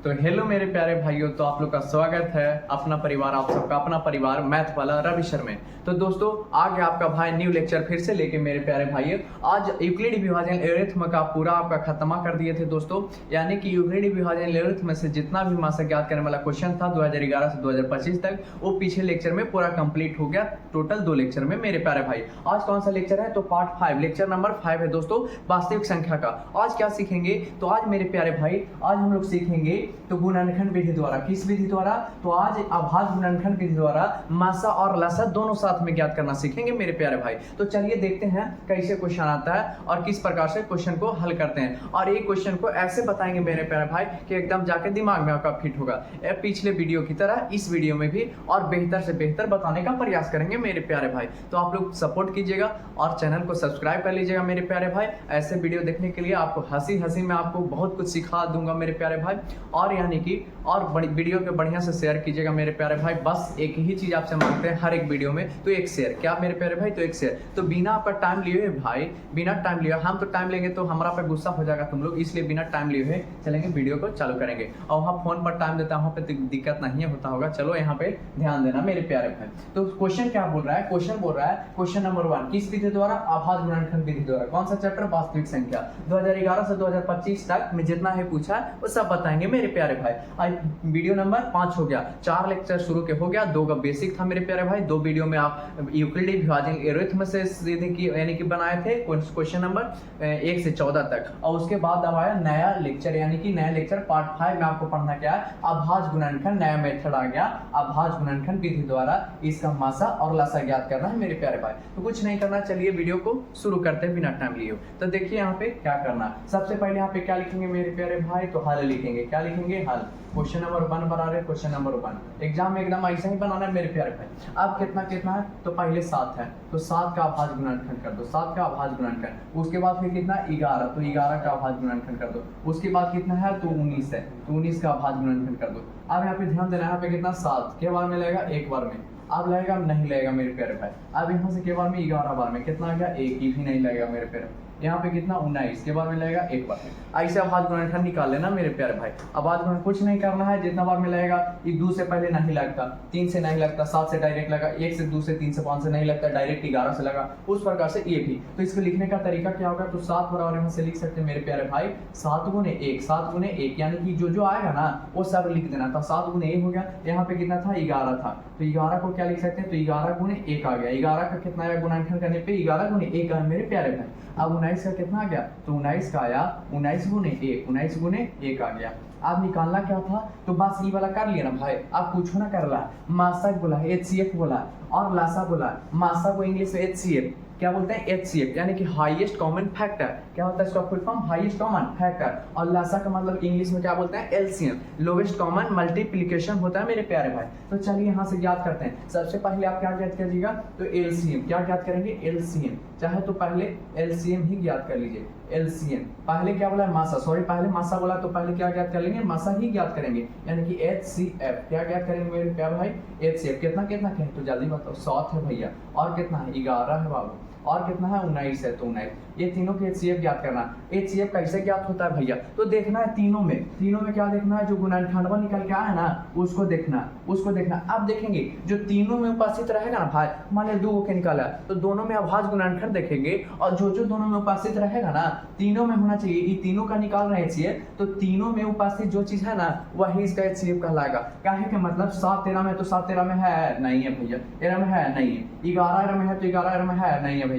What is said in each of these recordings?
तो हेलो मेरे प्यारे भाइयों, तो आप लोग का स्वागत है अपना परिवार, आप सबका अपना परिवार मैथ वाला रवि शर्मा। तो दोस्तों आ गया आपका भाई न्यू लेक्चर फिर से लेके मेरे प्यारे भाइयों। आज यूक्लिडी विभाजन एरिथम का पूरा आपका खत्मा कर दिए थे दोस्तों, यानी कि यूक्लिडी विभाजन एरिथम से जितना भी मासा ज्ञात करने वाला क्वेश्चन था 2011 से 2025 तक, वो पिछले लेक्चर में पूरा कंप्लीट हो गया, टोटल 2 लेक्चर में मेरे प्यारे भाई। आज कौन सा लेक्चर है? तो पार्ट 5 लेक्चर नंबर 5 है दोस्तों, वास्तविक संख्या का। आज क्या सीखेंगे? तो आज मेरे प्यारे भाई आज हम लोग सीखेंगे तो गुणनखंड विधि द्वारा। किस विधि द्वारा? तो आज अभाज्य गुणनखंड विधि द्वारा मासा और लसा दोनों साथ में ज्ञात करना सीखेंगे मेरे प्यारे भाई। तो चलिए देखते हैं कैसे क्वेश्चन आता है और किस प्रकार से क्वेश्चन को हल करते हैं, और ये क्वेश्चन को ऐसे बताएंगे मेरे प्यारे भाई कि एकदम जाके दिमाग में आपका फिट होगा। पिछले वीडियो की तरह इस वीडियो में भी और बेहतर से बेहतर बताने का प्रयास करेंगे मेरे प्यारे भाई। तो आप लोग सपोर्ट कीजिएगा और चैनल को सब्सक्राइब कर लीजिएगा मेरे प्यारे भाई। ऐसे वीडियो देखने के लिए आपको हंसी हंसी में आपको बहुत कुछ सिखा दूंगा मेरे प्यारे भाई, और यानी कि और वीडियो के बढ़िया से शेयर कीजिएगा मेरे प्यारे भाई। बस एक ही चीज आपसे मांगते हैं हर एक वीडियो में, तो एक शेयर। क्या मेरे प्यारे भाई? तो एक शेयर। तो बिना आपका टाइम लिए भाई, बिना टाइम लिए, हम तो टाइम लेंगे तो हमारा पे गुस्सा हो जाएगा तुम लोग, इसलिए बिना टाइम लिए हुए चलेंगे, वीडियो को चालू करेंगे। और वहाँ फोन पर टाइम देता वहाँ पे दिक्कत नहीं होता होगा। चलो यहाँ पे ध्यान देना मेरे प्यारे भाई। तो क्वेश्चन क्या बोल रहा है? क्वेश्चन बोल रहा है क्वेश्चन नंबर 1 किस विधि द्वारा? अभाज्य गुणनखंड विधि द्वारा। कौन सा चैप्टर? वास्तविक संख्या। 2011 से 2025 तक में जितना है पूछा है वो सब बताएंगे मेरे प्यारे भाई। आज वीडियो नंबर 5 हो गया, 4 लेक्चर शुरू के हो गया, 2 का बेसिक था मेरे प्यारे भाई। 2 वीडियो में आप यूक्लिडी विभाजन एरिथम से सीधे की यानी कि बनाए थे क्वेश्चन नंबर 1 से 14 तक, और उसके बाद अब आया नया लेक्चर, यानी कि नया लेक्चर पार्ट 5 में आपको पढ़ना क्या है? अभाज्य गुणनखंड, नया मेथड आ गया अभाज्य गुणनखंड विधि द्वारा इसका मासा और लसा ज्ञात करना है मेरे प्यारे भाई। तो कुछ नहीं करना, चलिए वीडियो को शुरू करते हैं बिना टाइम लिए। तो देखिए यहाँ पे क्या करना। सबसे पहले यहाँ पे क्या लिखेंगे मेरे प्यारे भाई? तो हल लिखेंगे। क्या लिखेंगे? हल। क्वेश्चन नंबर 1 बना रहे, क्वेश्चन नंबर 1 एग्जाम में एकदम ऐसा ही बनाना है मेरे प्यारे भाई। अब कितना कितना है? तो पहले 7 है, तो 7 का अभाज्य गुणनखंड कर दो, 7 का अभाज्य गुणनखंड। उसके बाद फिर कितना? 11, तो 11 का अभाज्य गुणनखंड कर दो। उसके बाद कितना है? तो 19 है, तो 19 का अभाज्य गुणनखंड कर दो। अब यहाँ पे ध्यान देना, यहाँ पे कितना? 7 के बार में लगेगा, एक बार में। अब लगेगा नहीं लगेगा मेरे प्यारे भाई। अब यहाँ से के बार में 11 बार में कितना आ गया? एक ही भी नहीं लगेगा मेरे प्यारे। यहाँ पे कितना? 19 के बार में लगेगा, एक बार में। ऐसे अभाज्य गुणनखंड निकाल लेना मेरे प्यारे भाई। अभाज्य गुणनखंड कुछ नहीं करना है, जितना बार में लगेगा, ये 2 से पहले नहीं लगता, 3 से नहीं लगता, 7 से डायरेक्ट लगा, 1 से 2 से 3 से 5 से नहीं लगता, डायरेक्ट 11 से लगा, उस प्रकार से ये भी। तो इसको लिखने का तरीका क्या होगा? तो 7 बराबर यहाँ से लिख सकते हैं मेरे प्यारे भाई 7 गुने 1, 7 गुने 1, यानी कि जो आएगा ना वो सब लिख देना था। 7 गुने 1 हो गया। यहाँ पे कितना था? 11 था, तो 11 को क्या लिख सकते हैं? तो 11 गुने 1 आ गया। 11 का कितना आया गुणनखंड करने पे? 11 गुने 1 आया मेरे प्यारे भाई। अब 19 का कितना आ गया? तो 19 का आया 19 गुने 1, 19 गुने 1 आ गया। अब निकालना क्या था? तो बस ये वाला कर लिया ना भाई, अब कुछ ना कर रहा। मासा बोला, HCF बोला, और लासा बोला। मासा को इंग्लिश में HCF क्या बोलते हैं? HCF यानी कि हाईएस्ट कॉमन फैक्टर। क्या होता है इसका full form? Highest common factor. और लासा का मतलब इंग्लिश में क्या बोलते हैं? LCM, लोवेस्ट कॉमन मल्टीप्लिकेशन होता है मेरे प्यारे भाई। तो चलिए यहाँ से ज्ञात करते हैं। सबसे पहले आप क्या ज्ञात कीजिएगा? तो LCM। क्या ज्ञात करेंगे? LCM। चाहे तो पहले LCM ही ज्ञात कर लीजिए। LCM पहले क्या बोला? मासा, सॉरी पहले मासा बोला, तो पहले क्या ज्ञात कर लेंगे? मासा ही ज्ञात करेंगे, यानी कि HCF। क्या ज्ञात करेंगे मेरे प्यारे भाई? HCF। कितना कितना कहें तो जल्दी बताओ। 7 है भैया, और कितना है? 11 है बाबू, और कितना है? 19 है, तो 19। ये तीनों के HCF ज्ञात करना। HCF कैसे ज्ञात होता है भैया? तो देखना है तीनों में क्या देखना है? जो गुणनखंडवा निकल के आया ना उसको देखना। अब देखेंगे जो तीनों में उपस्थित रहेगा ना भाई, मान लीजिए 2 के निकाला तो दोनों में अभाज्य गुणनखंड देखेंगे, और जो दोनों में उपस्थित रहेगा ना तीनों में होना चाहिए। ये तीनों का निकाल रहे HCF, तो तीनों में उपस्थित जो चीज है ना वही इसका HCF कहलाएगा। क्या है कि मतलब 7 13 में, तो 7 13 में है नहीं है भैया, 13 में है नहीं है। 11 में है तो 11 में है नहीं है भैया।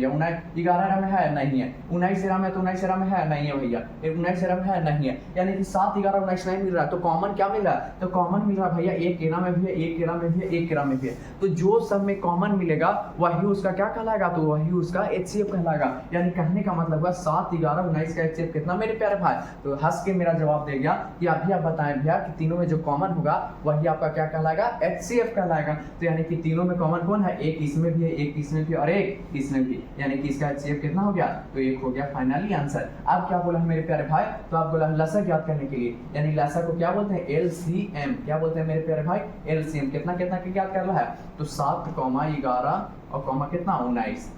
11 में है नहीं है। 19 में तो 19 में है नहीं है भैया। 19 में है नहीं है, यानी कि 7 11 19 नहीं मिल रहा। तो कॉमन क्या मिल रहा है? तो कॉमन मिल रहा भैया 1 13 में भी है, 1 13 में भी है, 1 13 में भी है। तो जो सब में कॉमन मिलेगा वही उसका क्या कहलाएगा? तो वही उसका HCF कहलाएगा। यानी कहने का मतलब हुआ 7 11 19 का HCF कितना मेरे प्यारे भाई? तो हंस के मेरा जवाब दे गया कि अभी आप बताएं भैया कि तीनों में जो कॉमन होगा वही आपका क्या कहलाएगा? HCF कहलाएगा। तो यानी कि तीनों में कॉमन कौन है? एक इसमें भी है, एक इसमें भी, और एक इसमें भी, यानी कि इसका HCF कितना हो गया? तो 1 हो गया फाइनली आंसर। अब क्या बोला है मेरे प्यारे भाई? तो आप बोला लसा ज्ञात करने के लिए, यानी लसा को क्या बोलते हैं? LCM। क्या बोलते हैं मेरे प्यारे भाई? LCM। कितना कितना के ज्ञात कर रहा है? तो 7, 11 और कितना? 19।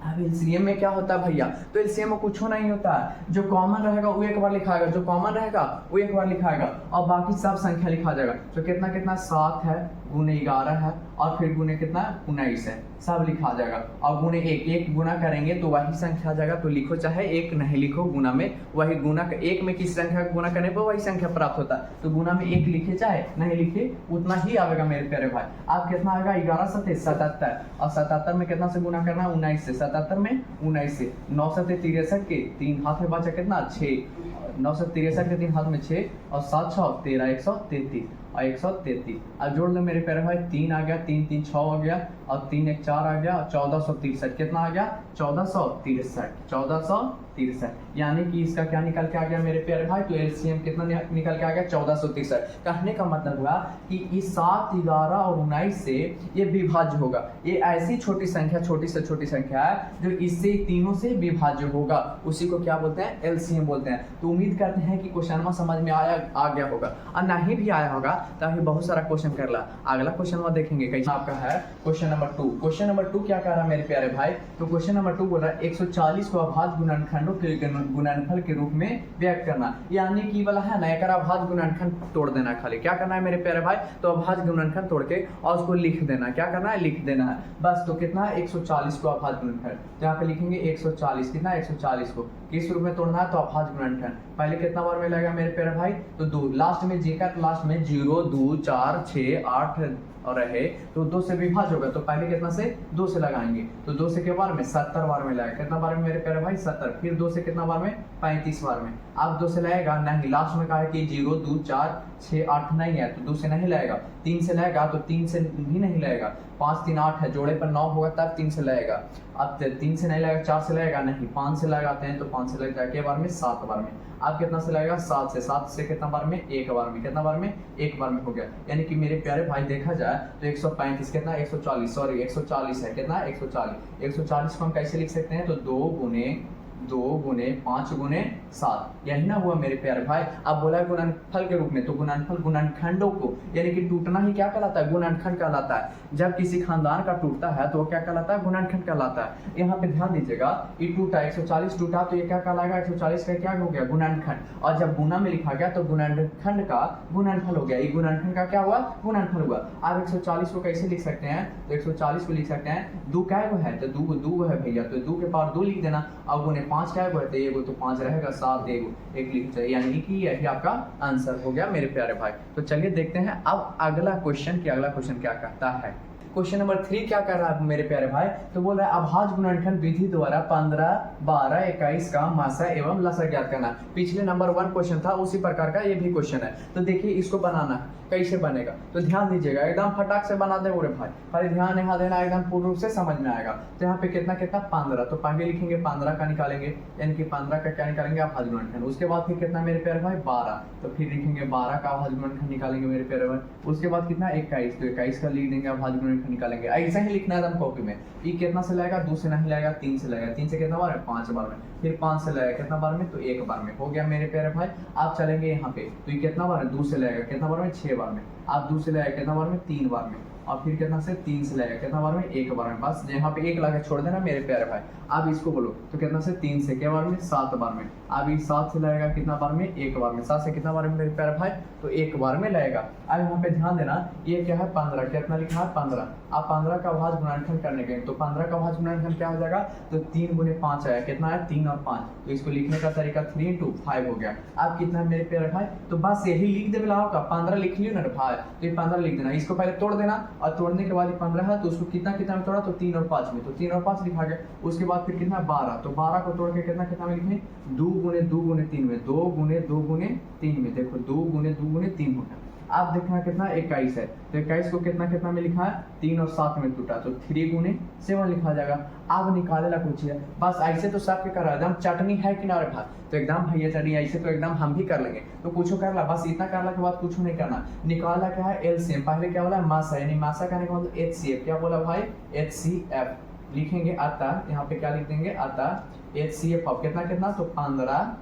अब एलसीएम में क्या होता है भैया, तो एलसीएम में कुछ नहीं होता है, जो कॉमन रहेगा वो एक बार लिखाएगा, जो कॉमन रहेगा वो एक बार लिखाएगा और बाकी सब संख्या लिखा जाएगा। तो कितना कितना 7 है, गुने 11 है और फिर गुने कितना 19 है, सब लिखा जाएगा। और गुने एक गुना करेंगे तो वही संख्या आ जाएगा, तो लिखो चाहे एक नहीं लिखो, गुना में वही गुना एक में किस संख्या को गुना करने पर वही संख्या प्राप्त होता है, तो गुना में एक लिखे चाहे नहीं लिखे उतना ही आएगा मेरे प्यारे भाई। आप कितना आएगा 11 7 77 और 77 में कितना से गुना करना है 19 से, 77 में 19 से, 9 7 63 के 3 हाथ में बचा कितना 6, 9 से 63 के 3 हाथ में 6 और 7 6 13 133 और 133। अब जोड़ लो मेरे प्यारे भाई, 3 आ गया, 3 3 6 आ गया और 3 1 4 आ गया और 1463 कितना आ गया 1463, यानी कि इसका क्या निकल के आ गया मेरे प्यारे भाई, तो एलसीएम कितना निकल के आ गया 1463। कहने का मतलब हुआ कि इस 7 11 और 19 से ये विभाज्य होगा, ये ऐसी छोटी संख्या, छोटी से छोटी संख्या है जो इससे तीनों से विभाज्य होगा, उसी को क्या बोलते हैं एलसीएम बोलते हैं। तो उम्मीद करते हैं कि क्वेश्चन समझ में आ गया होगा, और नहीं भी आया होगा तो अभी बहुत सारा क्वेश्चन कर ला। अगला क्वेश्चन में देखेंगे कैसा आपका है क्वेश्चन नंबर 2। क्वेश्चन नंबर 2 क्या कह रहा है मेरे प्यारे भाई, तो क्वेश्चन नंबर 2 बोल रहा है 140 को अभाज्य गुणनखंडों के गुणनफल के रूप में व्यक्त करना, यानी कि वाला है ना एक अभाज्य गुणनखंड तोड़ देना, खाली क्या करना है मेरे प्यारे भाई, तो अभाज्य गुणनखंड तोड़ के और उसको लिख देना, क्या करना है लिख देना है बस। तो कितना है 140 को अभाज्य गुणनखंड, तो यहाँ पे लिखेंगे 140 कितना 140 को किस रूप में तोड़ना है, तो अभाज्य गुणनखंड। पहले कितना बार में लगेगा मेरे प्यारे भाई, तो 2 लास्ट में जी का, तो लास्ट में 0 2 4 6 8 और रहे तो 2 से विभाज्य होगा, तो पहले कितना से 2 से लगाएंगे, तो 2 से के बार में 70 बार में लगेगा, कितना बार में मेरे प्यारे भाई 70, फिर 2 से कितना बार में 35 बार में। अब 2 से लगेगा नहीं, लास्ट में कहा है कि 0 2 4 6 8 नहीं है, तो 2 से नहीं लगेगा, 3 से लगेगा, तो 3 से भी नहीं लगेगा, 5 3 8 है, जोड़े पर 9 होगा तब 3 से लगेगा। अब 3 से नहीं लगेगा, 4 से लगेगा नहीं, 5 से लगाते हैं तो 5 से लग जाएगा बार में 7 बार में। अब कितना से लगेगा 7 से कितना बार में एक बार में, कितना बार में एक बार में हो गया। यानी कि मेरे प्यारे भाई देखा जाए तो 135 कितना 140 सॉरी 140 है, कितना 140 को हम कैसे लिख सकते हैं, तो 2 गुने 5 गुने 7, यही ना हुआ मेरे प्यारे भाई। अब बोला है गुणनफल के रूप में, तो गुणनफल गुणनखंडों को, यानी कि टूटना ही क्या कहलाता है गुणनखंड कहलाता है। जब किसी खानदान का टूटता है तो वो क्या कहलाता है गुणनखंड कहलाता है। यहाँ पे ध्यान दीजिएगा, ये टूटा 140 टूटा तो ये क्या कहलाएगा 140 का क्या हो गया गुणनखंड, और जब गुना में लिखा गया तो गुणनखंड का गुणनफल हो गया, ये गुणनखंड का क्या हुआ गुणनफल हुआ। अब 140 को कैसे लिख सकते हैं, तो 140 को लिख सकते हैं 2 क्या है, तो 2 है भैया, तो 2 के पावर 2 लिख देना, और गुने 5 क्या है, तो 5 रहेगा 7 एक लिख चाहिए, यानी कि यही आपका आंसर हो गया मेरे प्यारे भाई। तो चलिए देखते हैं अब अगला क्वेश्चन क्या कहता है। क्वेश्चन नंबर 3 क्या कर रहा है मेरे प्यारे भाई, तो बोल रहा है अभाज्य गुणनखंड विधि द्वारा 15 12 21 का मासा एवं लसा ज्ञात करना। पिछले नंबर 1 क्वेश्चन था उसी प्रकार का ये भी क्वेश्चन है। तो देखिए इसको बनाना है, कैसे बनेगा, तो ध्यान दीजिएगा, एकदम फटाक से बना दे बोरे भाई, खाली ध्यान यहाँ देना, एकदम पूर्ण रूप से समझ में आएगा। तो यहाँ पे कितना 15, तो पहले लिखेंगे 15 का निकालेंगे, यानी कि 15 का क्या निकालेंगे अभाज्य गुणनखंड। उसके बाद फिर कितना मेरे प्यारे भाई 12, तो फिर लिखेंगे 12 का अभाज्य गुणनखंड निकालेंगे मेरे प्यारे भाई। उसके बाद कितना 21, तो 21 का लिख देंगे अभाज्य गुणनखंड निकालेंगे। ऐसा ही लिखना है एकदम कॉपी में। ये कितना से लगेगा 2 से नहीं लगेगा, 3 से लगेगा, 3 से कितना बार है 5 बार में, फिर 5 से लगेगा कितना बार में, तो 1 बार में हो गया मेरे प्यारे भाई। आप चलेंगे यहाँ पे, तो ये कितना बार है 2 से लगेगा कितना बार में 6 बार में, आप 2 से लगेगा कितना बार में 3 बार में, और फिर कितना से 3 से लगेगा कितना बार में 1 बार में। बस यहाँ पे 1 लगा छोड़ देना मेरे प्यारे भाई। अब इसको बोलो तो कितना से 3 से क्या बार में 7 बार में, अब ये 7 से लगेगा कितना बार में 1 बार में, 7 से कितना बार में मेरे प्यारे भाई, तो 1 बार में लगेगा। अब यहाँ पे ध्यान देना, ये क्या है 15, कितना लिखा है 15। आप 15 का अभाज्य गुणनखंड करने के, तो 15 का अभाज्य गुणनखंड क्या हो जाएगा, तो 3 गुने 5 आया, कितना है 3 और 5, तो इसको लिखने का तरीका 3 into 5 हो गया। अब कितना है मेरे प्यारे भाई, तो बस यही लिख दे बिलाओ का 15 लिख लियो ना भाई, तो ये 15 लिख देना, इसको पहले तोड़ देना, और तोड़ने के बाद 15 है तो उसको कितना में तोड़ा, तो 3 और 5 में, तो 3 और 5 लिखा गया। उसके बाद फिर कितना 12, तो 12 को तोड़ के कितना में लिखें 2 गुने 3 में, 2 गुने 3 में, देखो 2 गुने 3 हो गया। आप देखना कितना 21 है, तो 21 को कितना में लिखा है 3 और 7 में टूटा, तो 3 गुने 7 लिखा जाएगा। अब निकाले ला कुछ है, बस ऐसे तो सबके कर रहा है, एकदम चटनी है कि ना रे भाई, तो एकदम भैया चटनी ऐसे तो एकदम हम भी कर लेंगे। तो कुछ कर ला, बस इतना करला के बाद कुछ नहीं करना। निकाला क्या है एलसीएम, पहले क्या बोला मासा, यानी मासा कहने का मतलब HCF, क्या बोला भाई HCF लिखेंगे। अतः यहाँ पे क्या लिख देंगे, अतः HCF कितना तो 15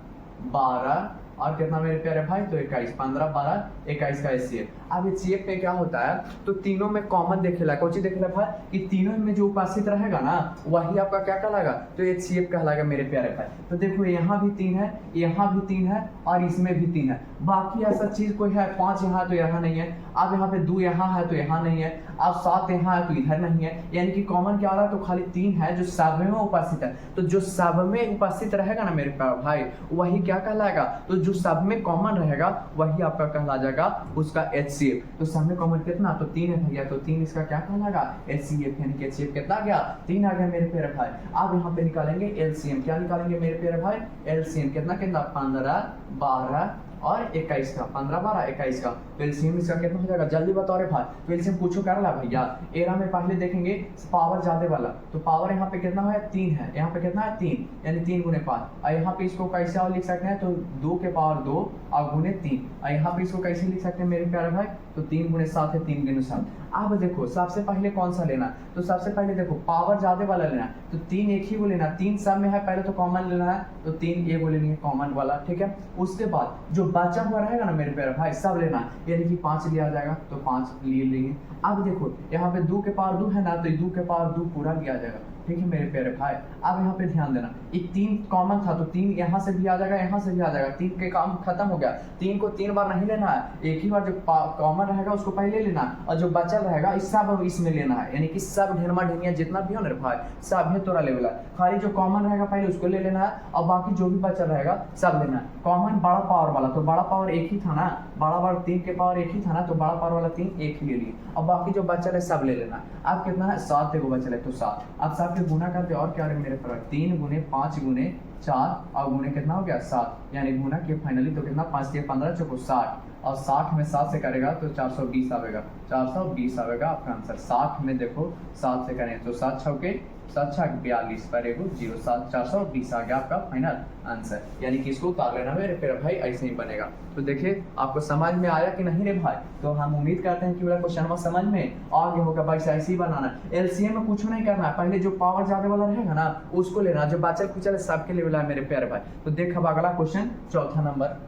12 और कितना मेरे प्यारे भाई, तो 21, 15 12 21 का HCF। अब HCF में क्या होता है, तो तीनों में कॉमन देखेला, कौन चीज देखेला भाई, कि तीनों में जो उपस्थित रहेगा ना वही आपका क्या कहलाएगा, तो HCF कहलाएगा मेरे प्यारे भाई। तो देखो यहाँ भी 3 है, यहाँ भी 3 है और इसमें भी 3 है, बाकी ऐसा चीज कोई है 5 यहाँ तो यहाँ नहीं है, अब यहाँ पे 2 यहाँ है तो यहाँ नहीं है, अब 7 यहाँ है तो इधर नहीं है, यानी कि कॉमन क्या आ रहा है, तो खाली 3 है जो सब में उपस्थित है। तो जो सब में उपस्थित रहेगा ना मेरे प्यारे भाई वही क्या कहलाएगा, तो जो सब में कॉमन रहेगा वही आपका कहला जाएगा उसका HCF। तो सब में कॉमन कितना, तो 3 है भैया, तो 3 इसका क्या कहलाएगा, HCF, यानी कि HCF कितना आ गया, 3 आ गया मेरे प्यारे भाई। अब यहाँ पे निकालेंगे LCM, क्या निकालेंगे मेरे प्यारे भाई, LCM कितना कितना, 15 12 और 21 का, 15 12 21 का। तो एलसीएम इसका कितना हो जाएगा, जल्दी बताओ रे भाई। तो एलसीएम पूछो कर ला भैया, एरा में पहले देखेंगे पावर ज्यादा वाला, तो पावर यहाँ पे कितना है, 3 है, यहाँ पे कितना है 3, यानी 3 गुने 5। और यहाँ पे इसको कैसे और लिख सकते हैं, तो 2 के पावर 2 और गुने 3। और यहाँ पे इसको कैसे लिख सकते हैं मेरे प्यारे भाई, तो 3 गुने 7 है, 3 गुने 7। अब देखो सबसे पहले कौन सा लेना, तो सबसे पहले देखो पावर ज्यादा वाला लेना, तो 3 एक ही को लेना, 3 सब में है, पहले तो कॉमन लेना है, तो 3 ये को लेनी है कॉमन वाला, ठीक है। उसके बाद जो बचा हुआ रहेगा ना मेरे प्यारे भाई सब लेना, यानी कि 5 लिया जाएगा, तो 5 लिए लेंगे। अब देखो यहाँ पे 2 के पावर 2 है ना, तो 2 के पावर 2 पूरा लिया जाएगा, ठीक है मेरे प्यारे भाई। अब यहाँ पे ध्यान देना, एक 3 कॉमन था, तो 3 यहाँ से भी आ जाएगा, यहाँ से भी आ जाएगा, 3 के काम खत्म हो गया। 3 को 3 बार नहीं लेना है, एक ही बार जो कॉमन रहेगा उसको पहले लेना, और जो बचल रहेगा इस सब इसमें लेना है, यानी कि सब ढेरमा ढेनिया जितना भी हो ना भाई सब है तोरा लेवल है, खाली जो कॉमन रहेगा पहले उसको ले लेना है, और बाकी जो भी बचल रहेगा सब लेना है। कॉमन बड़ा पावर वाला, तो बड़ा पावर एक ही था ना, बड़ा पावर 3 के पावर एक ही था ना, तो बड़ा पावर वाला 3 एक ही ले लिए, और बाकी जो बचल है सब ले लेना। अब कितना है, 7 को बचल है, तो 7। अब 7 के गुना करते और क्या मेरे पास, 3 गुने 5 गुने 4 और गुने कितना हो गया 7, यानी गुना के फाइनली तो कितना, 5 के 15 चौको 60, और 60 में 7 से करेगा तो 420 आएगा, 420 आएगा आपका आंसर। 60 में देखो 7 से करें तो 7 छक्के 7 छक 42 पर एगो 0, 7 420 आ गया आपका फाइनल आंसर। यानी कि इसको उतार लेना मेरे प्यारे भाई, ऐसे ही बनेगा। तो देखिए आपको समझ में आया कि नहीं रे भाई, तो हम उम्मीद करते हैं कि वाला क्वेश्चन समझ में आ गया होगा भाई। ऐसे ही बनाना, एलसीएम में कुछ नहीं करना है, पहले जो पावर ज्यादा वाला रहेगा ना उसको लेना, जो बचल कुचल सबके लिए है मेरे प्यारे भाई। तो देख अब अगला क्वेश्चन, चौथा नंबर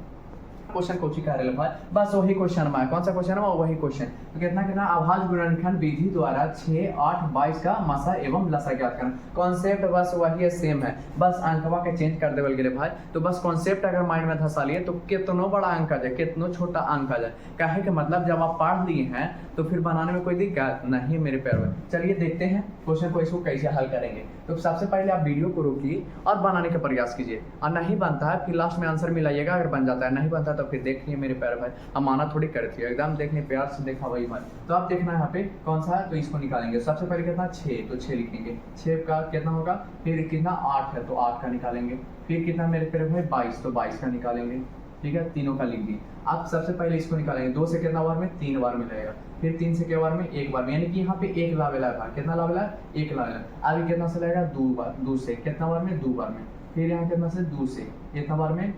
क्वेश्चन कोची कह रहे भाई, बस वही क्वेश्चन में, कौन सा क्वेश्चन है वही क्वेश्चन। तो कितना कितना, अभाज्य गुणनखंड विधि द्वारा 6 8 22 का मसा एवं लसा ज्ञात करना। कॉन्सेप्ट बस वही है, सेम है, बस अंकवा के चेंज कर देवल गेले भाई। तो बस कॉन्सेप्ट अगर माइंड में धसा लिए तो कितनो बड़ा अंक आ जाए, कितनो छोटा अंक आ जाए, कहे के मतलब जब आप पढ़ लिए हैं तो फिर बनाने में कोई दिक्कत नहीं मेरे प्यारे भाई। चलिए देखते हैं क्वेश्चन को, इसको कैसे हल करेंगे। तो सबसे पहले आप वीडियो को रोकिए और बनाने का प्रयास कीजिए, और नहीं बनता है फिर लास्ट में आंसर मिलाइएगा, अगर बन जाता है, नहीं बनता तो फिर देखिए मेरे प्यारे भाई, हम माना थोड़ी करती है, एकदम देखने प्यार से देखा वही भाई। तो आप देखना यहाँ पे कौन सा है, तो इसको निकालेंगे। सबसे पहले कितना 6, तो 6 लिखेंगे, 6 का कितना होगा, फिर कितना 8 है तो 8 का निकालेंगे, फिर कितना मेरे प्यारे भाई 22, तो 22 का निकालेंगे, ठीक है, तीनों का लिख दी। आप सबसे पहले इसको निकालेंगे, 2 से कितना बार में 3 बार में लगेगा, फिर 3 से क्या बार में 1 बार में, यानी कि यहाँ पे 1 लावेला है, कितना लावेला, 1 लावेला। अभी कितना से लगेगा 2 बार, 2 से कितना बार में 2 बार में, फिर यहाँ कितना से 2 से कितना बार में,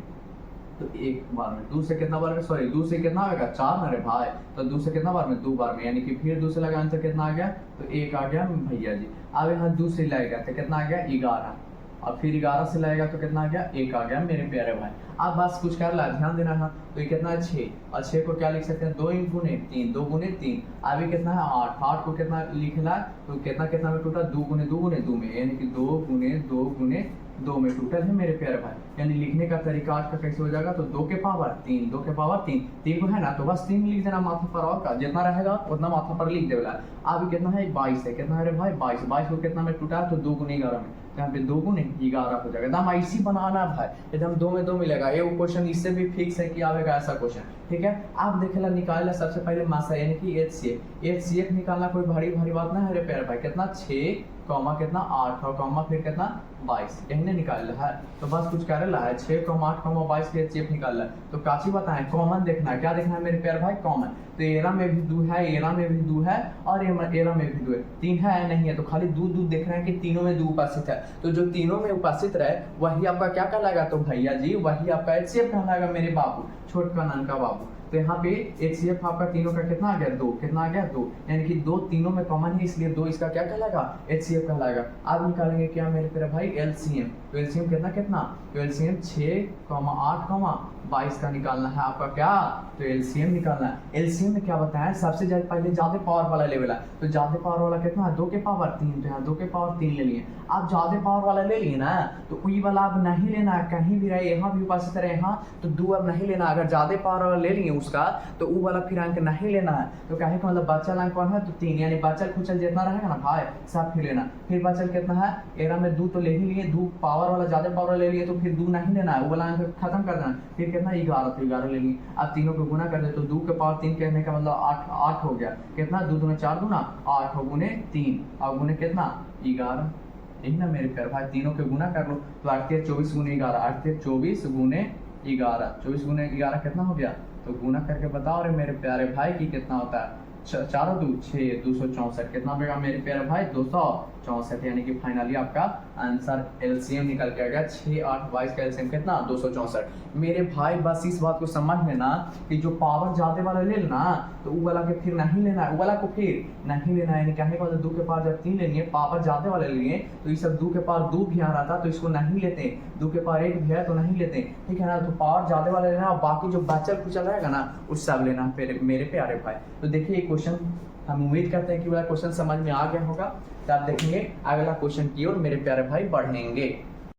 तो 1 बार में, 2 से कितना बार में, सॉरी 2 से कितना आएगा 4 ना रे भाई, तो 2 से कितना बार में 2 बार में, यानी कि फिर 2 से लगा आंसर कितना आ गया, तो 1 आ गया भैया जी। अब यहाँ 2 से लगेगा तो कितना आ गया 11, और फिर 11 से लगेगा तो कितना आ गया 1 आ गया मेरे प्यारे भाई। अब बस कुछ कर ला, ध्यान देना है। तो ये कितना है 6, और 6 को क्या लिख सकते हैं 2 गुने 3, 2 गुने 3। अभी कितना है 8, 8 को कितना लिखना है, तो कितना कितना में टूटा, 2 गुने 2 गुने 2 में, यानी कि 2 गुने 2 गुने 2 में टूटल है मेरे प्यारे भाई। यानी लिखने का तरीका आज का कैसे हो जाएगा, तो 2 के पावर 3, 2 के पावर 3, 3 को है ना तो बस 3 लिख देना माथा पर, और का जितना रहेगा उतना माथा पर लिख देना। अभी कितना है 22 है, कितना है रे भाई 22, 22 को कितना में टूटा है, तो 2 गुने 11 में, यहाँ पे 2 गुने 11 हो जाएगा। एकदम ऐसी बनाना भाई, एकदम 2 में 2 मिलेगा। ये क्वेश्चन इससे भी फिक्स है कि आएगा ऐसा क्वेश्चन, ठीक है। आप देखेला निकालेला सबसे पहले मासा, यानी कि HCF निकालना कोई भारी बात ना है रे प्यारे भाई। कितना 6 कॉमा कितना 8 और कॉमा फिर कितना 22, यही निकाल रहा है। तो बस कुछ कर रहा है 6 8 22 के HCF निकाल रहा है। तो काची बताएं, कॉमन देखना है, क्या देखना है मेरे प्यारे भाई, कॉमन। तो एरा में भी 2 है, एरा में भी 2 है, और एरा में भी 2 है, 3 है नहीं है, तो खाली 2 देख रहे हैं कि तीनों में 2 उपस्थित है। तो जो तीनों में उपस्थित रहे वही आपका क्या कहलाएगा, तो भैया जी वही आपका HCF कहलाएगा मेरे बाबू, छोट का नान का बाबू। तो यहाँ पे HCF आपका तीनों का कितना आ गया, 2, कितना आ गया 2, यानी कि 2 तीनों में कॉमन है, इसलिए 2 इसका क्या कहलाएगा, HCF कहलाएगा। अब निकालेंगे क्या मेरे प्यारे भाई, LCM। तो LCM कितना कितना, तो LCM 6, 8, 22 का निकालना है आपका क्या, तो LCM निकालना है। LCM में क्या बताया, सबसे ज्यादा पहले ज्यादा पावर वाला लेवल है, तो ज्यादा पावर वाला कितना है, 2 के पावर 3, तो यहाँ 2 के पावर 3 ले लिए। आप ज्यादा पावर वाला ले लिए ना, तो वही वाला अब नहीं लेना है, कहीं भी रहे, यहाँ भी उपस्थित रहे यहाँ, तो 2 अब नहीं लेना। अगर ज्यादा पावर वाला ले लिए उसका, तो वो वाला फिर अंक नहीं लेना है। तो कहे का मतलब बचल अंक कौन है, तो 3, यानी बचल खुचल जितना रहेगा ना भाई सब फिर लेना। फिर बचल कितना है, एरा में 2 तो ले ही लिए, 2 पावर वाला ज्यादा पावर वाला ले लिए, तो फिर 2 नहीं लेना है, वो वाला अंक खत्म कर देना। फिर कितना 11, तो 11 ले लिए। अब तीनों को गुना कर दे, तो 2 के पावर 3 कहने का मतलब 8 हो गया। कितना, 2 दूना 4 दूना 8 गुने 3, और गुने कितना 11, ठीक ना मेरे प्यारे भाई। तीनों के गुना कर लो, तो 8 के 24 गुने 11, 8 के 24 गुने 11, 24 गुने 11 कितना हो गया, तो गुना करके बताओ रे मेरे प्यारे भाई कि कितना होता है। 4 2 6, 264, कितना होगा मेरे प्यारे भाई, 264, यानी कि फाइनली आपका आंसर LCM निकल के आ गया। 6, 8, 22 का LCM कितना, 264। मेरे भाई बस इस बात को समझ लेना कि जो पावर ज्यादा वाला ले लेना, तो वो वाला के फिर नहीं लेना है, वो वाला को फिर नहीं लेना है, यानी कहने का 2 के पावर जब 3 लेंगे, पावर ज्यादा वाले लिए, तो ये सब 2 के पावर 2 भी आ रहा था, तो इसको नहीं लेते। 2 के पावर 1 भी है तो नहीं लेते, ठीक है ना। तो पावर ज्यादा वाला लेना, और बाकी जो बचल कुचल रहेगा ना उस सब लेना मेरे प्यारे भाई। तो देखिए क्वेश्चन हम उम्मीद करते हैं कि वाला क्वेश्चन समझ में आ गया होगा। तो आप देखेंगे अगला क्वेश्चन की ओर मेरे प्यारे भाई बढ़ेंगे।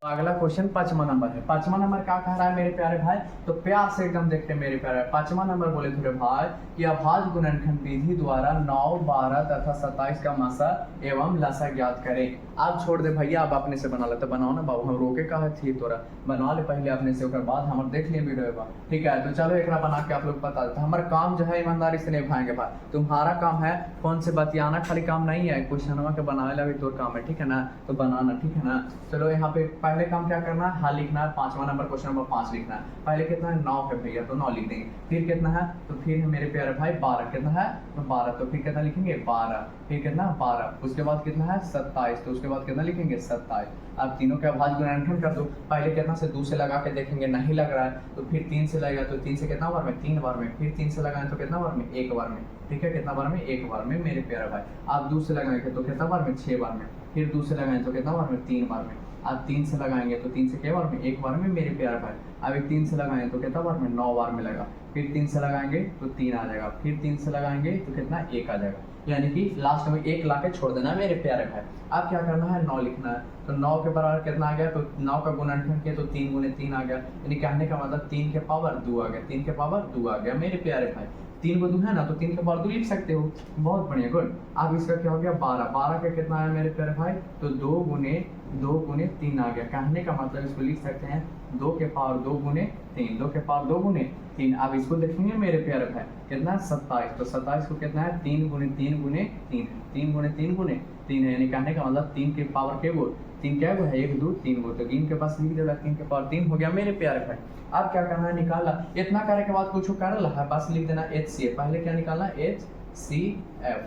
तो अगला क्वेश्चन 5वां नंबर है। 5वां नंबर क्या कह रहा है मेरे प्यारे भाई, तो प्यार से एकदम देखते हैं मेरे प्यारे। 5वां नंबर बोले थे भाई कि अभाज्य गुणनखंड विधि द्वारा 9, 12 तथा 27 का मासा एवं लसा ज्ञात करें। आप छोड़ दे भैया, आप अपने से बना लेते, बनाओ ना बाबू, हम रोके कहा थी तोरा, बना ले पहले अपने से, उसके बाद हम देख लिए वीडियो, ठीक है। तो चलो एक बना के आप लोग बता देते। हमारा काम जो है ईमानदारी से निभाएंगे भाई। तुम्हारा काम है फोन से बतियाना, खाली काम नहीं है, क्वेश्चन के बनाने लगे तो काम है, ठीक है ना, तो बनाना, ठीक है ना। चलो यहाँ पे पहले काम क्या करना है, हाँ लिखना है। 5वां नंबर क्वेश्चन नंबर 5 लिखना है। पहले कितना है, 9 है भैया, तो 9 लिख देंगे। फिर कितना है, तो फिर है मेरे प्यारे भाई 12, कितना है, तो 12, तो फिर कितना लिखेंगे 12, फिर कितना 12, उसके बाद कितना है 27, तो उसके बाद कितना लिखेंगे 27। अब तीनों के अभाज्य गुणनखंड कर दो। पहले कितना से 2 से लगा के देखेंगे, नहीं लग रहा है, तो फिर 3 से लगेगा, तो 3 से कितना बार में, 3 बार में, फिर 3 से लगाएं तो कितना बार में, 1 बार में, ठीक है, कितना बार में, 1 बार में मेरे प्यारे भाई। आप 2 से लगाएंगे तो कितना बार में, 6 बार में, फिर 2 से लगाएं तो कितना बार में, 3 बार में। आप 3 से लगाएंगे तो 3 से क्या बार में, 1 बार में मेरे प्यारे भाई। अब एक 3 से लगाएं तो कितना बार में, 9 बार में लगा। फिर 3 से लगाएंगे तो 3 आ जाएगा, फिर 3 से लगाएंगे तो कितना 1 आ जाएगा, यानी कि लास्ट में 1 ला के छोड़ देना है मेरे प्यारे भाई। अब क्या करना है, 9 लिखना है। तो 9 के बराबर कितना आ गया, तो 9 का गुणनखंड किया तो 3 गुने 3 आ गया, यानी कहने का मतलब 3 के पावर 2 आ गया, 3 के पावर 2 आ गया मेरे प्यारे भाई। 3 को 2 है ना, तो 3 के पावर 2 लिख सकते हो, बहुत बढ़िया, गुड। अब इसका क्या हो गया 12, 12 का कितना आया मेरे प्यारे भाई, तो 2 गुने 3 आ गया। कहने का मतलब इसको लिख सकते हैं 2 के पावर 2 गुने 3, 2 के पावर 2 गुने 3। अब इसको देखेंगे मेरे प्यारे भाई, कितना 27, तो 27 को कितना है 3 गुने 3 गुने 3, 3 गुने 3 गुने 3 है, यानी कहने का मतलब 3 के पावर के गो 3 क्या है 1 2 3 गो, तो 3 के पास लिख देगा, 3 के पावर 3 हो गया मेरे प्यारे भाई। अब क्या करना है, निकालना। इतना करने के बाद कुछ करना है, बस लिख देना HCF। पहले क्या निकालना, HCF।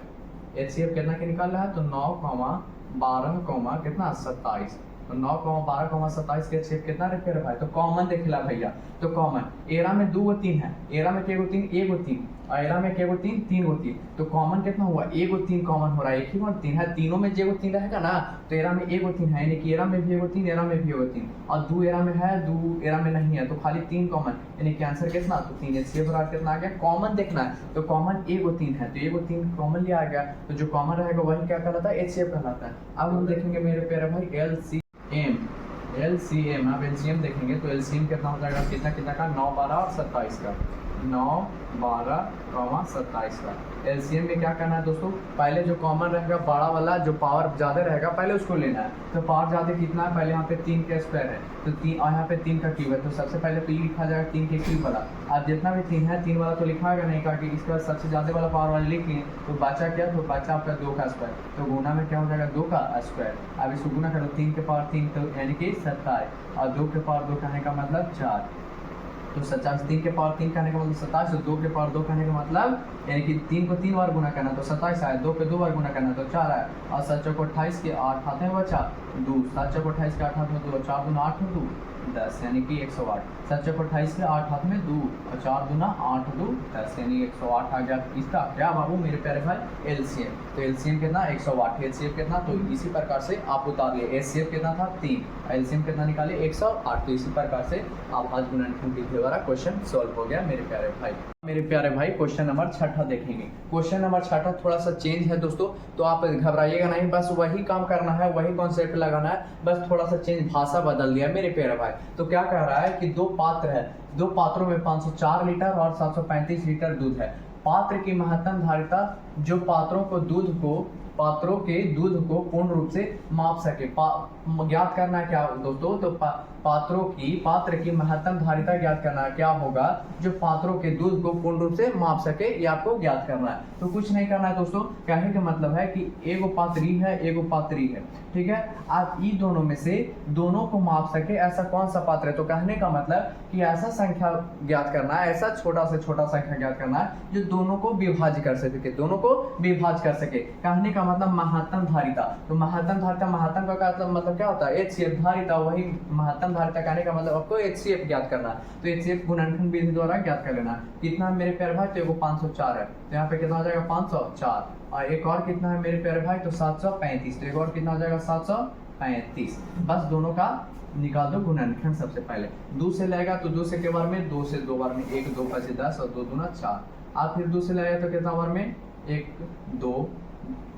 HCF कितना के निकालना है, तो 9, 12, कितना 27, तो 9, 12, 27 के HCF कितना रखे भाई, तो कॉमन देखेला भैया। तो कॉमन एरा में 2 3 है, एरा में क्या 3, 1 3, और एरा में क्या 3, 3 3, तो कॉमन कितना हुआ 1 3 कॉमन हो रहा है, एक ही बार 3 है, तीनों में जो 3 रहेगा ना, तो एरा में 1 3 है, यानी कि एरा में भी 1 3, एरा में भी 1 3, और 2 एरा में है, 2 एरा में नहीं है, तो खाली 3 कॉमन, यानी कि आंसर कितना, तो 3। HCF बराबर कितना आ गया, कॉमन देखना है, तो कॉमन 1 3 है, तो 1 3 कॉमन लिया गया, तो जो कॉमन रहेगा वही क्या कहलाता है, HCF कहलाता है। अब हम देखेंगे मेरे प्यारे भाई LCM। आप LCM देखेंगे तो LCM कितना हो जाएगा, कितना का 9, 12 और 27 का, 9, 12, 27 का। LCM में क्या करना है दोस्तों, पहले जो कॉमन रहेगा बड़ा वाला, जो पावर ज्यादा रहेगा पहले उसको लेना है। तो पावर ज्यादा कितना है, पहले यहाँ पे 3 का स्क्वायर है, तो 3, और यहाँ पे 3 का क्यूब है, तो सबसे पहले तो ये लिखा जाएगा 3 के क्यूब वाला। अब जितना भी 3 है, 3 वाला तो लिखाएगा नहीं, क्योंकि इसका सबसे ज्यादा वाला पावर वाला लिख लिए, तो बचा क्या, तो बचा आपका 2 का स्क्वायर, तो गुना में क्या हो जाएगा 2 का स्क्वायर। अब इसको गुना करो 3 के पावर 3, तो यानी कि 27, और 2 के पावर 2 कहने का मतलब 4, तो 27, 3 के पावर 3 कहने का मतलब 27, तो 2 के पावर 2 कहने का मतलब, यानी कि 3 को 3 बार गुना करना तो 27 आया, 2 पे 2 बार गुना करना तो 4 आया, और 7 चौक 28 के 8 आते हैं बच्चा 2, 7 चौक 28 के 8 आते हैं 2, 4 दूना 8 2, 10 यानी कि 108। 7 चौक 28 के 8 हाथ में 2 और 4 दूना 8 2 10 यानी 108 आ गया। इसका क्या बाबू मेरे प्यारे भाई एलसीएम। तो एलसीएम कितना 108, एचसीएफ कितना, तो इसी प्रकार से आप उतार लिए। एचसीएफ कितना था 3, एलसीएम कितना निकाले 108। तो इसी प्रकार से आप आज गुणनखंड विधि द्वारा क्वेश्चन सॉल्व हो गया मेरे प्यारे भाई। मेरे प्यारे भाई क्वेश्चन नंबर 6 देखेंगे। क्वेश्चन नंबर 6 थोड़ा सा चेंज है दोस्तों, तो आप घबराइएगा नहीं, बस वही काम करना है, वही कॉन्सेप्ट लगाना है, बस थोड़ा सा चेंज, भाषा बदल दिया मेरे प्यारे भाई। तो क्या कह रहा है कि दो पात्र है, दो पात्रों में 504 लीटर और 735 लीटर दूध है। पात्र की महत्तम धारिता जो पात्रों के दूध को पूर्ण रूप से माप सके। ज्ञात करना क्या दोस्तों, तो पात्र की महत्तम धारिता ज्ञात करना क्या होगा, जो पात्रों के दूध को पूर्ण रूप से माप सके, ये आपको ज्ञात करना है। तो कुछ नहीं करना है दोस्तों, कहने का मतलब है कि एगो पात्री है, एगो पात्री है, ठीक है। आप इन दोनों में से दोनों को माप सके ऐसा कौन सा पात्र है, तो कहने का मतलब कि ऐसा संख्या ज्ञात करना है, ऐसा छोटा से छोटा संख्या ज्ञात करना है जो दोनों को विभाज्य कर सके, दोनों को विभाज्य कर सके। कहने का मतलब महत्तम धारिता, तो महत्तम धारिता, महत्तम का मतलब क्या होता है एचसीएफ, धारिता वही महत्तम धारिता। कहने का मतलब आपको एचसीएफ ज्ञात करना है, तो एचसीएफ गुणनखंड विधि द्वारा ज्ञात कर लेना है। कितना मेरे प्यारे भाई, तो 504 है, तो यहाँ पे कितना हो जाएगा 504, और एक और कितना है मेरे प्यारे भाई, तो 735, तो एक और कितना हो जाएगा 735। बस दोनों का निकाल दो गुणनखंड। सबसे पहले 2 से लेगा तो 2 से के बार में 2 से 2 बार में 1 2 5 10 और 2 दूना 4। आप फिर 2 से लेगा तो कितना बार में 1 2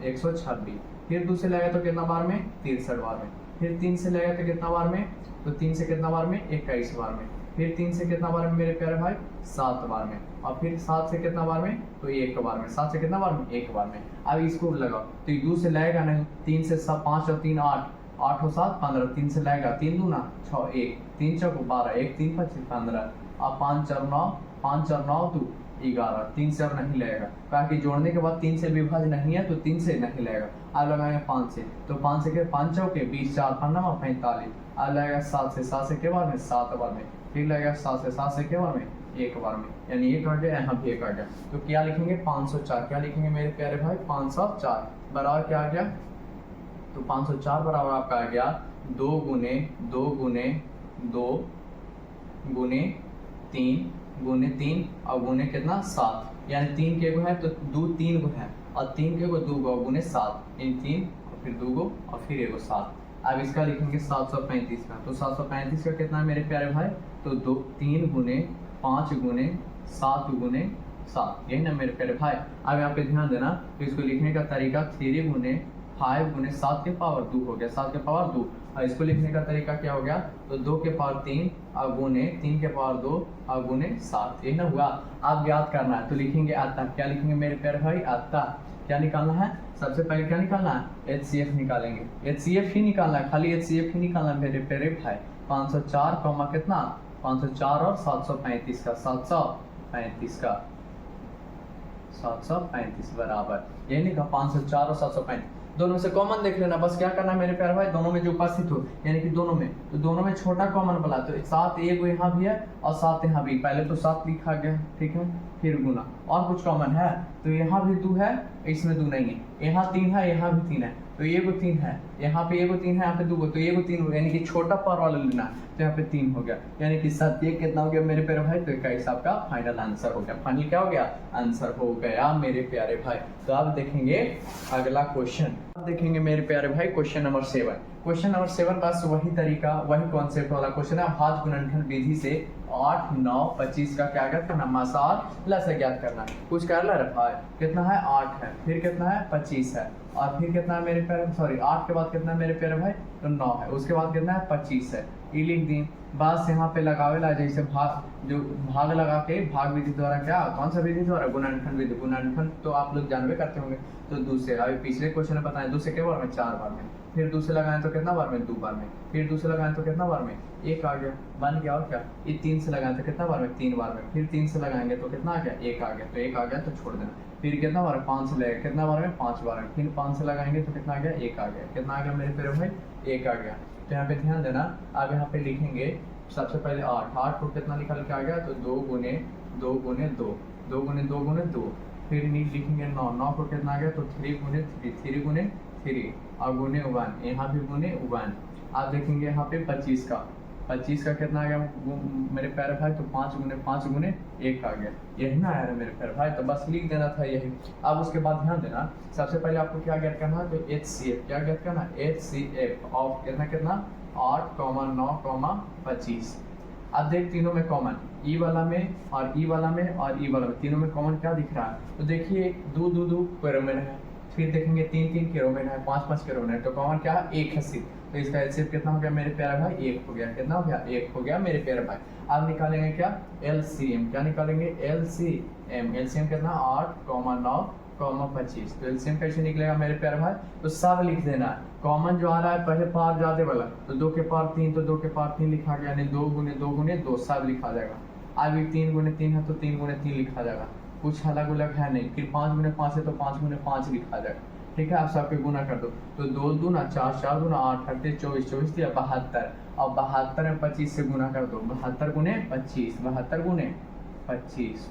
126, फिर 2 से लेगा तो कितना बार में 63 बार में, फिर 3 से लेगा तो कितना बार में, तो 3 से कितना बार में 21 बार में, फिर 3 से कितना बार में मेरे प्यारे भाई 7 बार में, और फिर 7 से कितना बार में, तो 1 बार में, 7 से कितना बार में 1 बार में। अब इसको लगाओ तो 2 से लगेगा नहीं, 3 से 5 और 3 8, 8 और 7 15, 3 से लगेगा 3 दूना 6 1, 3 चौक 12, 1 3 25 15, अब 5 और 9, 5 और 9 तो 11, 3 से अब नहीं लगेगा, ताकि जोड़ने के बाद 3 से विभाज्य नहीं है तो 3 से नहीं लगेगा। अब लगाएंगे 5 से, तो 5 से के 5 चौके 20 4 15 45, अब लगेगा 7 से, 7 से के बार में 7 बार में, फिर लगेगा 7 से, 7 से के बार में 1 बार में, यानी 1 आ गया, यहाँ भी 1 आ गया। तो क्या लिखेंगे 504, क्या लिखेंगे मेरे प्यारे भाई 504 बराबर क्या आ गया, तो 504 बराबर आपका आ गया 2 गुने 2 गुने 2 गुने 3 और गुने कितना 7, यानी 3 के गो है तो 2 3 गो है, और 3 के गो 2 गो गुने 7, इन 3 और फिर 2 गो और फिर एगो 7। अब इसका लिखेंगे 735 का, तो 735 का कितना है मेरे प्यारे भाई, तो 3 गुने 5 गुने 7 गुने 7, यही ना मेरे प्यारे भाई। अब यहाँ पे ध्यान देना, तो इसको लिखने का तरीका 3 गुने 5 गुने 7 के पावर 2 हो गया, 7 के पावर 2, और इसको लिखने का तरीका क्या हो गया, तो 2 के पावर 3 और गुने 3 के पावर 2 और गुने 7, यही ना हुआ। आप याद करना है तो लिखेंगे आता, क्या लिखेंगे मेरे प्यारे भाई आता, क्या निकालना है, सबसे पहले क्या निकालना है एचसीएफ निकालेंगे, एचसीएफ ही निकालना है, खाली एचसीएफ ही निकालना है मेरे प्यारे भाई। 504 कॉमा कितना 504 और 735 का 735 बराबर, यही लिखा 504 और 735, दोनों से कॉमन देख लेना, बस क्या करना है मेरे प्यारे भाई, दोनों में जो उपस्थित हो यानी कि दोनों में, तो दोनों में छोटा कॉमन बना, तो 7 एक यहाँ भी है और 7 यहाँ भी, पहले तो 7 लिखा गया, ठीक है, फिर गुना, और कुछ कॉमन है तो यहाँ भी 2 है, इसमें 2 नहीं है, यहाँ 3 है, यहाँ भी 3 है, तो ये को 3 है, यहाँ पे 3 है, यहाँ पे 2 तो ये को 3, यानी कि छोटा पावर वाला लेना, तो यहाँ पे 3 हो गया, यानी कि 7 1 कितना हो गया मेरे प्यारे भाई, तो इसका हिसाब का फाइनल आंसर हो गया, फाइनल क्या हो गया आंसर हो गया मेरे प्यारे भाई। तो आप देखेंगे अगला क्वेश्चन, अब देखेंगे मेरे प्यारे भाई क्वेश्चन नंबर 7। क्वेश्चन नंबर 7 बस वही तरीका, वही कॉन्सेप्ट वाला क्वेश्चन है, भाज्य गुणनखंड विधि से 8 9 25 का क्या ज्ञात करना, मसाला से ज्ञात करना, कुछ कर ला रहा है, कितना है 8 है, फिर कितना है 25 है, और फिर कितना है मेरे प्यारे, सॉरी 8 के बाद कितना है मेरे प्यारे भाई, तो 9 है, उसके बाद कितना है 25 है, ये लिख दी। बस यहाँ पे लगावेला जैसे भाग लगा के, भाग विधि द्वारा, क्या कौन सा विधि द्वारा, गुणनखंड विधि, गुणनखंड तो आप लोग जानवे करते होंगे, तो 2 से, अभी पिछले क्वेश्चन में बताएं 2 से के बार में 4 बार में, फिर 2 से लगाएं तो कितना बार में 2 बार में, फिर 2 से लगाएं तो कितना बार में 1 आ गया, बन गया, और क्या, ये 3 से लगाएं तो कितना बार में 3 बार में, फिर 3 से लगाएंगे तो कितना आ गया 1 आ गया, तो 1 आ गया तो छोड़ देना, फिर कितना बार 5 से लगेगा, कितना बार में 5 बार में, फिर 5 से लगाएंगे तो कितना आ गया 1 आ गया, कितना आ गया मेरे प्यारे भाई 1 आ गया। तो यहाँ पे ध्यान देना, अब यहाँ पे लिखेंगे सबसे पहले 8 को कितना निकल के आ गया, तो 2 गुने 2 गुने 2 2 गुने 2 गुने 2, फिर नीचे लिखेंगे 9 को कितना आ गया, तो 3 गुने 3 गुने 3 और गुने 1, यहाँ भी गुने 1। आप देखेंगे यहाँ पे 25 का 25 का कितना आ गया मेरे प्यारे भाई, तो 5 गुने 1 आ गया। यही ना आया मेरे प्यारे भाई, तो बस लिख देना था यही। अब उसके बाद ध्यान देना, सबसे पहले आपको क्या ज्ञात करना है, तो HCF क्या ज्ञात करना है, HCF ऑफ कितना 8, 9, 25। अब देख तीनों में कॉमन, ई वाला में और ई वाला में और ई वाला में, तीनों में कॉमन क्या दिख रहा है, तो देखिए 2 केरोमेन है, फिर देखेंगे 3 केरोमेन है, 5 केरोमेन है, तो कॉमन क्या है, 1 है सिर्फ। तो इसका एलसीएम कितना हो गया मेरे प्यारे भाई, 1 हो गया। कितना हो गया, 1 हो गया मेरे प्यारे भाई। अब निकालेंगे क्या, एलसीएम, क्या निकालेंगे, एलसीएम कितना 8, 9, 25। तो एलसीएम कैसे निकलेगा मेरे प्यारे भाई, तो सब लिख देना है। कॉमन जो आ रहा है पहले पावर ज्यादा वाला, तो 2 के पावर 3, तो 2 के पावर 3 लिखा गया, यानी 2 गुने 2 सब लिखा जाएगा। अब 3 गुने 3 है तो 3 गुने 3 लिखा जाएगा, कुछ अलग अलग है नहीं। फिर 5 गुने 5 है तो 5 गुने 5 लिखा जाएगा। ठीक है, आप सबके गुना कर दो, तो 2 दूना 4, 4 दूना 8, 24, 24 दिया 72, और 72 में 25 से गुना कर दो, 72 गुने 25, 72 गुने 25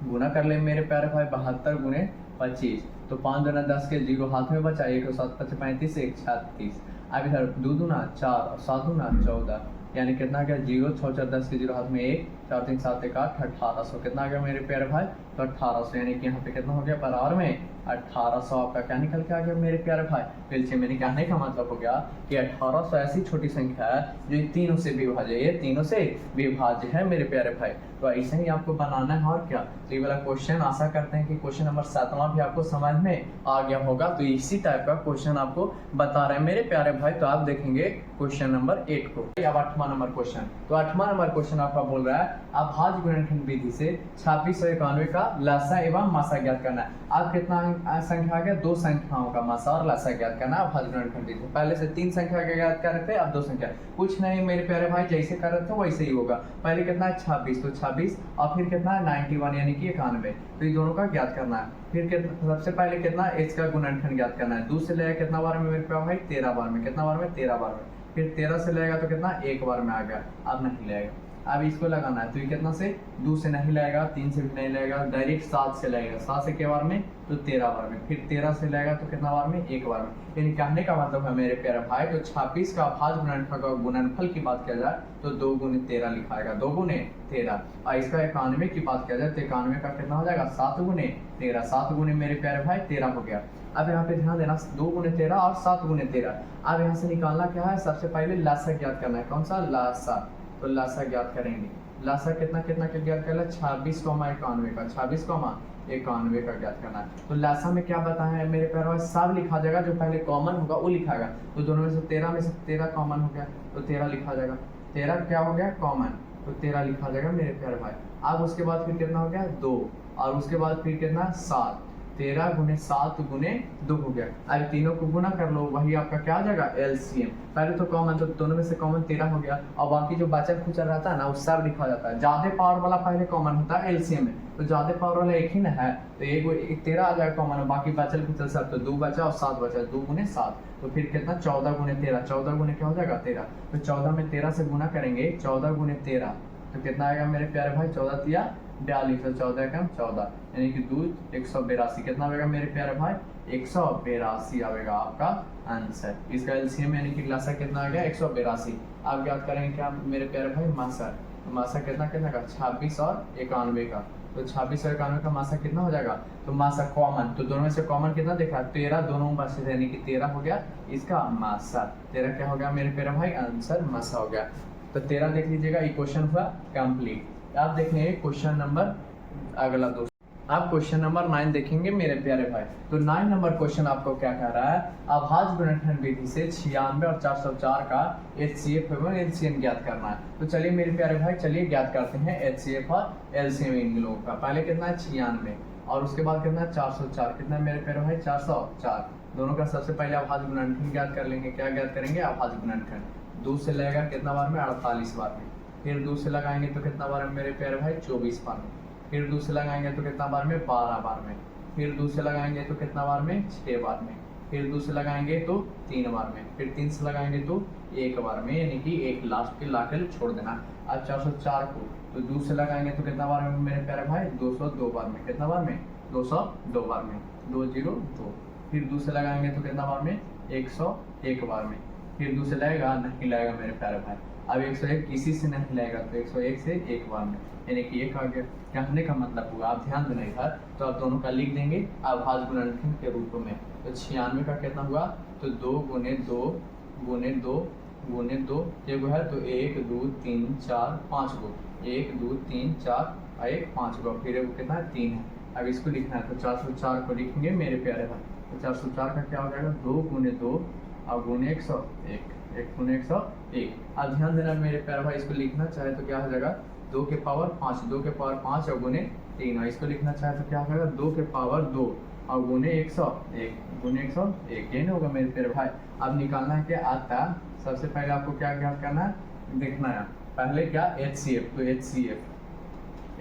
गुना कर ले मेरे प्यारे भाई, 72 गुने 25। तो 5 दूना 10 के 0 हाथ में बचा, 1 7 5 35, 1 36। अब इधर 2 दूना 4 और 7 दूना 14, यानी कितना गया 0, 6 4 10 के 0 हाथ में 1, 4 3 7 1 8, 1800। कितना आ गया मेरे प्यारे भाई, तो 1800, यानी कि यहाँ पे कितना हो गया बराबर में 1800 आपका क्या निकल के आ गया मेरे प्यारे भाई। फिर मैंने कहने का मतलब हो गया कि 1800 ऐसी छोटी संख्या है जो तीनों से विभाज्य है, ये तीनों से विभाज्य है मेरे प्यारे भाई। तो ऐसे ही आपको बनाना है और क्या। तो ये वाला क्वेश्चन आशा करते हैं कि क्वेश्चन नंबर 7वां भी आपको समझ में आ गया होगा। तो इसी टाइप का क्वेश्चन आपको बता रहे हैं मेरे प्यारे भाई। तो आप देखेंगे क्वेश्चन नंबर 8 को। अब 8वां नंबर क्वेश्चन, तो 8वां नंबर क्वेश्चन आपका बोल रहा है अभाज्य गुणनखंड विधि से 2691 का लसा एवं मासा ज्ञात करना है। अब कितना संख्या आ गया, 2 संख्याओं का मासा और लसा ज्ञात करना है अभाज्य गुणनखंड विधि से। पहले से 3 संख्या का ज्ञात कर रहे थे, अब 2 संख्या। कुछ नहीं मेरे प्यारे भाई, जैसे कर रहे थे वैसे ही होगा। पहले कितना है 26, तो 26, और फिर कितना है 91 यानी कि 91, तो ये दोनों का ज्ञात करना है। फिर सबसे पहले कितना h का गुणनखंड ज्ञात करना है। 2 से लेगा कितना बार में मेरे प्यारे भाई, 13 बार में। कितना बार में, 13 बार में। फिर 13 से लेगा तो कितना 1 बार में आ गया, अब नहीं लेगा। अब इसको लगाना है, तो ये कितना से 2 से नहीं लगेगा, 3 से भी नहीं लगेगा, डायरेक्ट 7 से लगेगा। 7 से के बार में, तो 13 बार में। फिर 13 से लगेगा तो कितना बार में, 1 बार में। यानी कहने का मतलब है मेरे प्यारे भाई, तो 26 का अभाज्य गुणनखंड का गुणनफल की बात किया जाए तो 2 गुने 13 लिखाएगा, 2 गुने 13। और इसका 91 की बात किया जाए तो 91 का कितना हो जाएगा, 7 गुने 13। 7 गुने मेरे प्यारे भाई 13 हो गया। अब यहाँ पे ध्यान देना, 2 गुने 13 और 7 गुने 13। अब यहाँ से निकालना क्या है, सबसे पहले लासा ज्ञात करना है। कौन सा, लासा। तो लासा ज्ञात करेंगे। लासा कितना कितना का ज्ञात करना है, 26, 91 का, 26, 91 का ज्ञात करना है। तो लासा में क्या बताया है मेरे प्यारे भाई, सब लिखा जाएगा, जो पहले कॉमन होगा वो लिखाएगा। तो दोनों में से 13 कॉमन हो गया, तो 13 लिखा जाएगा। 13 क्या हो गया, कॉमन, तो 13 लिखा जाएगा मेरे प्यारे भाई। अब उसके बाद फिर कितना हो गया, 2, और उसके बाद फिर कितना 7। 13 गुने 7 गुने 2 हो गया। अब तीनों को गुना कर लो, वही आपका क्या आ जाएगा, एलसीएम। पहले तो कॉमन, तो दोनों में से कॉमन 13 हो गया, और बाकी जो बचल खुचल रहता है ना वो सब लिखा जाता है। ज्यादा पावर वाला पहले कॉमन होता है एलसीएम में, तो ज्यादा पावर वाला एक ही ना है, तो एक 13 आ जाएगा कॉमन, बाकी बचल खुचल सब। तो 2 बचा और 7 बचा, 2 गुने 7, तो फिर कितना 14 गुने 13। 14 गुने क्या हो जाएगा, 13। तो 14 में 13 से गुना करेंगे, 14 गुने 13, तो कितना आएगा मेरे प्यारे भाई, 14 तिया 42, 14 कम 14, यानी कि 2 182। कितना आएगा मेरे प्यारे भाई, 182 आएगा आपका आंसर। इसका एलसीएम यानी कि लासा कितना आ गया, 182। आप याद करेंगे क्या मेरे प्यारे भाई, मासा। तो मासा कितना कितना का, 26 और 91 का। तो 26 और 91 का मासा कितना हो जाएगा, तो मासा कॉमन, तो दोनों में से कॉमन कितना देखा, 13, दोनों में से, यानी कि 13 हो गया इसका मासा। 13 क्या हो गया मेरे प्यारे भाई, आंसर मासा हो गया। तो 13 देख लीजिएगा, ये क्वेश्चन हुआ कंप्लीट। आप देखेंगे क्वेश्चन नंबर अगला दोस्तों, आप क्वेश्चन नंबर 9 देखेंगे मेरे प्यारे भाई। तो 9 नंबर क्वेश्चन आपको क्या कह रहा है, अभाज्य गुणनखंड विधि से 96 और 404 का HCF एवं LCM ज्ञात करना है। तो चलिए मेरे प्यारे भाई, चलिए ज्ञात करते हैं HCF और LCM इन लोगों का। पहले कितना है 96, और उसके बाद कितना है 404। कितना है मेरे प्यारे भाई, 404। दोनों का सबसे पहले अभाज्य गुणनखंड ज्ञात कर लेंगे। क्या ज्ञात करेंगे, अभाज्य गुणनखंड। 2 से लगेगा कितना बार में, 48 बार में। फिर 2 से लगाएंगे तो कितना बार में मेरे प्यारे भाई, 24 बार में। फिर 2 से लगाएंगे तो कितना बार में, 12 बार में। फिर 2 से लगाएंगे तो कितना बार में, 6 बार में। फिर 2 से लगाएंगे तो 3 बार में। फिर 3 से लगाएंगे तो 1 बार में, यानी कि एक लास्ट के लाकर छोड़ देना। अब 404 को तो 2 से लगाएंगे तो कितना बार में मेरे प्यारे भाई, 202 बार में। कितना बार में, 202 बार में, 202। फिर 2 से लगाएंगे तो कितना बार में, 101 बार में। फिर 2 से लगेगा, नहीं लगेगा मेरे प्यारे भाई। अब 101 किसी से नहीं मिलाएगा तो 101 से एक बार में, यानी कि एक आ गया। कहने का मतलब हुआ, आप ध्यान देना इधर, तो आप दोनों का लिख देंगे अभाज्य गुणनखंड के रूप में। तो 96 का कितना हुआ, तो 2 गुने 2 गुने 2 गुने 2 ये है, तो 1 2 3 4 5 गो, 1 2 3 4 1 5 गो, फिर वो कितना है 3 है। अब इसको लिखना है तो 404 को लिखेंगे मेरे प्यारे भाई। तो 404 का क्या हो जाएगा, 2 गुने 2 और गुने 101, 1 गुने 101। अब ध्यान देना मेरे प्यारे भाई, इसको लिखना चाहे तो क्या हो जाएगा 2 के पावर 5, 2 के पावर 5 और गुने 3, और इसको लिखना चाहे तो क्या हो जाएगा 2 के पावर 2 और गुने 101, गुने 101। ये नहीं होगा मेरे प्यारे भाई। अब निकालना है क्या आता, सबसे पहले आपको क्या ज्ञात करना है, देखना है पहले क्या HCF, तो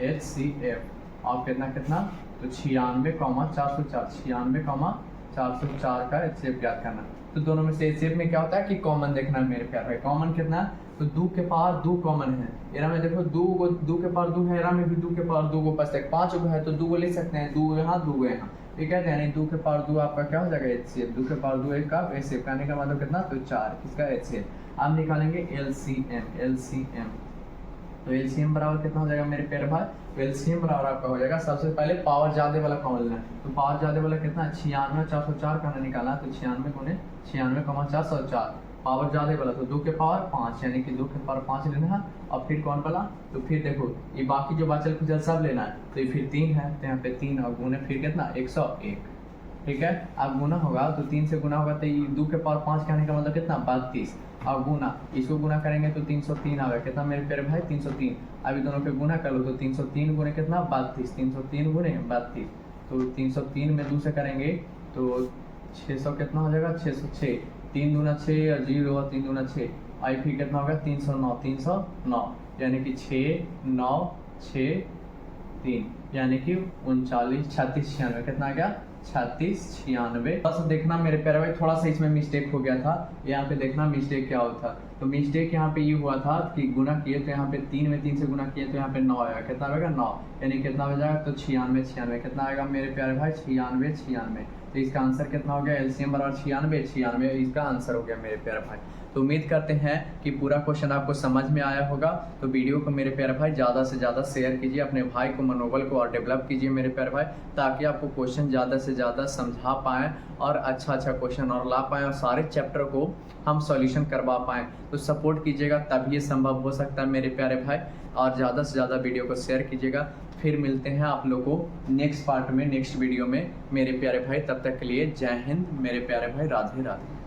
HCF और कितना तो 96,404, 96,404 का HCF ज्ञात करना। तो दोनों में से HCF में क्या होता है कि कॉमन देखना है मेरे प्यारे भाई। कॉमन कितना, तो 2 के पावर 2 कॉमन है, एरा में देखो 2 के पावर 2 है, एरा में भी 2 के पावर 2 को पास 5 गो है तो 2 गो ले सकते हैं, 2 यहाँ 2 यहाँ, ठीक है। यानी 2 के पावर 2 आपका क्या हो जाएगा HCF, 2 के पावर 2 एक का HCF करने का मतलब कितना, तो 4 इसका HCF। अब निकालेंगे LCM। तो LCM बराबर कितना हो जाएगा मेरे प्यारे भाई, तो LCM बराबर आपका हो जाएगा, सबसे पहले पावर ज्यादा वाला कॉमन लेना है। तो पावर ज्यादा वाला कितना, 96,404 का निकालना, तो 96 गुने 96,404 पावर ज्यादा वाला, तो 2 के पावर 5 यानी कि 2 के पावर 5 लेना है। और फिर कौन वाला, तो फिर देखो ये बाकी जो बचल खुचल सब लेना है, तो ये फिर 3 है, तो यहाँ पे 3 और गुने फिर कितना 101, ठीक है। अब गुना होगा तो 3 से गुना होगा, तो ये 2 के पावर 5 कहने का मतलब कितना 32, और गुना इसको गुना करेंगे तो 303 आएगा, कितना मेरे प्यारे भाई 303। अभी दोनों के गुना कर लो तो 303 गुने कितना 32, 303 गुने 32, तो 303 में 2 से करेंगे तो 600 कितना हो जाएगा 606, 3 दूना 6 और 0 और 3 दूना 6, आई फिर कितना होगा 309, यानी कि 6 9 6 3 यानी कि 39 36 96 कितना आ गया 36 96। बस देखना मेरे प्यारे भाई, थोड़ा सा इसमें मिस्टेक हो गया था, यहाँ पे देखना मिस्टेक क्या होता। तो मिस्टेक यहाँ पे ये हुआ था कि गुना किए तो यहाँ पे 3 में 3 से गुना किए तो यहाँ पे 9 आएगा, कितना आएगा 9, यानी कितना हो जाएगा तो 96 कितना आएगा मेरे प्यारे भाई 96। तो इसका आंसर कितना हो गया, LCM बराबर 96 इसका आंसर हो गया मेरे प्यारे भाई। तो उम्मीद करते हैं कि पूरा क्वेश्चन आपको समझ में आया होगा। तो वीडियो को मेरे प्यारे भाई ज़्यादा से ज़्यादा शेयर कीजिए, अपने भाई को मनोबल को और डेवलप कीजिए मेरे प्यारे भाई, ताकि आपको क्वेश्चन ज़्यादा से ज़्यादा समझा पाएँ और अच्छा क्वेश्चन और ला पाएँ और सारे चैप्टर को हम सॉल्यूशन करवा पाएँ। तो सपोर्ट कीजिएगा तभी ये संभव हो सकता है मेरे प्यारे भाई, और ज़्यादा से ज़्यादा वीडियो को शेयर कीजिएगा। फिर मिलते हैं आप लोगों को नेक्स्ट पार्ट में, नेक्स्ट वीडियो में मेरे प्यारे भाई। तब तक के लिए जय हिंद मेरे प्यारे भाई, राधे राधे।